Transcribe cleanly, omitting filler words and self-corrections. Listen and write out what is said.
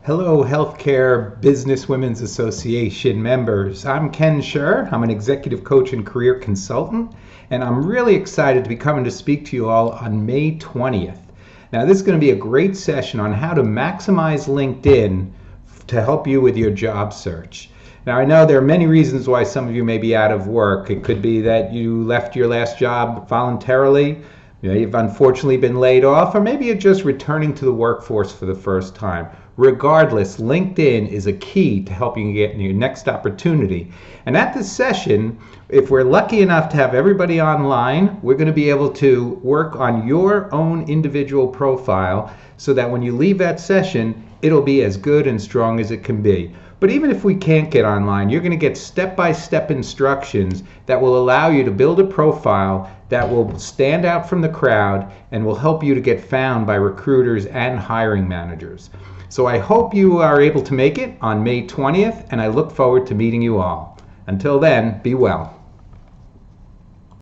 Hello, Healthcare Business Women's Association members. I'm Ken Scher. I'm an executive coach and career consultant, and I'm really excited to be coming to speak to you all on May 20th. Now, this is going to be a great session on how to maximize LinkedIn to help you with your job search. Now, I know there are many reasons why some of you may be out of work. It could be that you left your last job voluntarily. You've unfortunately been laid off, or maybe you're just returning to the workforce for the first time. Regardless, LinkedIn is a key to helping you get your next opportunity. And at this session, if we're lucky enough to have everybody online, we're going to be able to work on your own individual profile so that when you leave that session, it'll be as good and strong as it can be. But even if we can't get online, you're going to get step-by-step instructions that will allow you to build a profile that will stand out from the crowd and will help you to get found by recruiters and hiring managers. So I hope you are able to make it on May 20th, and I look forward to meeting you all. Until then, be well.